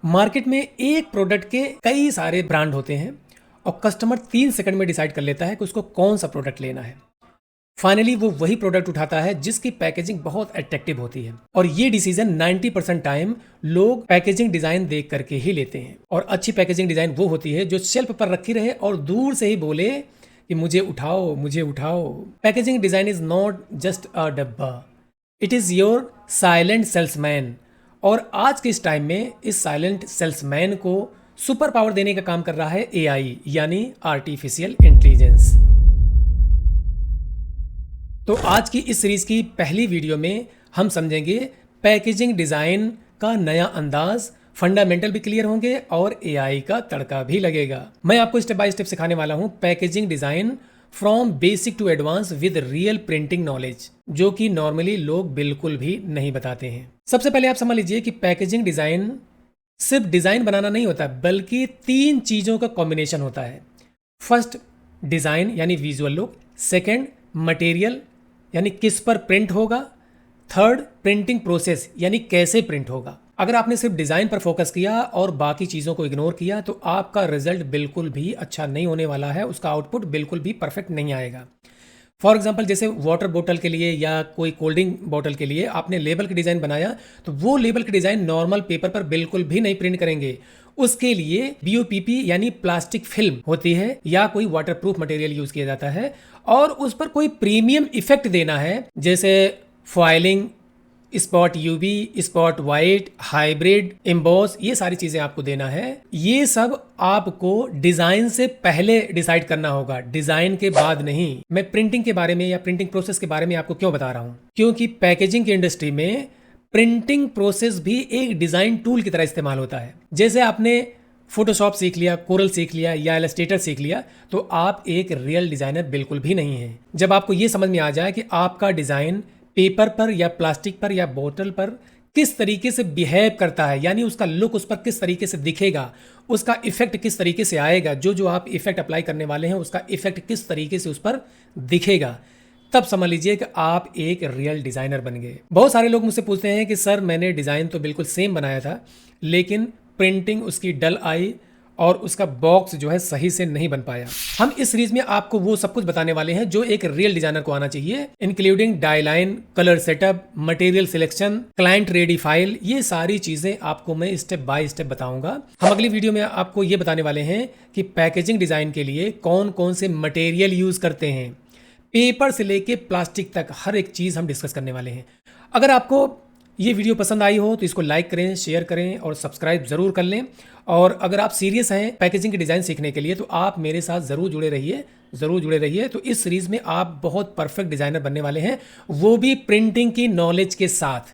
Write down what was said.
Market में एक product के कई सारे ब्रांड होते हैं और कस्टमर 3 सेकंड में डिसाइड कर लेता है कि उसको कौन सा प्रोडक्ट लेना है। फाइनली वो वही प्रोडक्ट उठाता है जिसकी पैकेजिंग बहुत अट्रैक्टिव होती है और ये डिसीजन 90% टाइम लोग पैकेजिंग डिजाइन देख करके ही लेते हैं। और अच्छी पैकेजिंग डिजाइन वो होती है जो शेल्फ पर रखी रहे और दूर से ही बोले कि मुझे उठाओ मुझे उठाओ। Packaging design is not just a dabba, it is your silent salesman. और आज के इस टाइम में इस साइलेंट सेल्समैन को सुपर पावर देने का काम कर रहा है एआई यानी आर्टिफिशियल इंटेलिजेंस। तो आज की इस सीरीज की पहली वीडियो में हम समझेंगे पैकेजिंग डिजाइन का नया अंदाज, फंडामेंटल भी क्लियर होंगे और एआई का तड़का भी लगेगा। मैं आपको स्टेप बाय स्टेप सिखाने वाला हूं packaging design from basic to advance with real printing knowledge, जो कि नॉर्मली लोग बिल्कुल भी नहीं बताते हैं। सबसे पहले आप समझ लीजिए कि पैकेजिंग डिजाइन सिर्फ डिजाइन बनाना नहीं होता बल्कि 3 चीजों का कॉम्बिनेशन होता है। फर्स्ट डिजाइन यानी विजुअल लुक, सेकंड मटेरियल यानी किस पर प्रिंट होगा, थर्ड प्रिंटिंग प्रोसेस यानी कैसे प्रिंट होगा। अगर आपने सिर्फ डिजाइन पर फोकस किया और बाकी चीजों को इग्नोर किया तो आपका रिजल्ट बिल्कुल भी अच्छा नहीं होने वाला है, उसका आउटपुट बिल्कुल भी परफेक्ट नहीं आएगा। फॉर एग्जाम्पल जैसे वाटर बोतल के लिए या कोई कोल्ड ड्रिंक बोतल के लिए आपने लेबल की डिज़ाइन बनाया तो वो लेबल की डिज़ाइन नॉर्मल पेपर पर बिल्कुल भी नहीं प्रिंट करेंगे। उसके लिए बीओपीपी यानी प्लास्टिक फिल्म होती है या कोई वाटरप्रूफ मटेरियल यूज किया जाता है और उस पर कोई प्रीमियम इफेक्ट देना है, जैसे foiling, spot UV, spot white, hybrid, emboss, ये सारी चीजें आपको देना है। ये सब आपको डिजाइन से पहले डिसाइड करना होगा, डिजाइन के बाद नहीं। मैं प्रिंटिंग के बारे में या प्रिंटिंग प्रोसेस के बारे में आपको क्यों बता रहा हूं, क्योंकि पैकेजिंग की इंडस्ट्री में प्रिंटिंग प्रोसेस भी एक डिजाइन टूल की तरह इस्तेमाल होता है। जैसे आपने फोटोशॉप सीख लिया, कोरल सीख लिया या इलस्ट्रेटर सीख लिया तो आप एक रियल डिजाइनर बिल्कुल भी नहीं है। जब आपको ये समझ में आ जाए कि आपका डिजाइन पेपर पर या प्लास्टिक पर या बोतल पर किस तरीके से बिहेव करता है, यानी उसका लुक उस पर किस तरीके से दिखेगा, उसका इफेक्ट किस तरीके से आएगा, जो आप इफेक्ट अप्लाई करने वाले हैं उसका इफेक्ट किस तरीके से उस पर दिखेगा, तब समझ लीजिए कि आप एक रियल डिजाइनर बन गए। बहुत सारे लोग मुझसे पूछते हैं कि सर मैंने डिजाइन तो बिल्कुल सेम बनाया था लेकिन प्रिंटिंग उसकी डल आई और उसका बॉक्स जो है सही से नहीं बन पाया। हम इस सीरीज में आपको वो सब कुछ बताने वाले हैं जो एक रियल डिजाइनर को आना चाहिए, including dieline, colour setup, material selection, client ready file. ये सारी चीजें आपको मैं स्टेप बाय स्टेप बताऊंगा। हम अगली वीडियो में आपको ये बताने वाले हैं कि पैकेजिंग डिजाइन के लिए कौन कौन से मटेरियल यूज करते हैं, पेपर से लेके प्लास्टिक तक हर एक चीज हम डिस्कस करने वाले हैं। अगर आपको ये वीडियो पसंद आई हो तो इसको लाइक करें, शेयर करें और सब्सक्राइब जरूर कर लें। और अगर आप सीरियस हैं पैकेजिंग की डिज़ाइन सीखने के लिए तो आप मेरे साथ ज़रूर जुड़े रहिए। तो इस सीरीज़ में आप बहुत परफेक्ट डिज़ाइनर बनने वाले हैं, वो भी प्रिंटिंग की नॉलेज के साथ।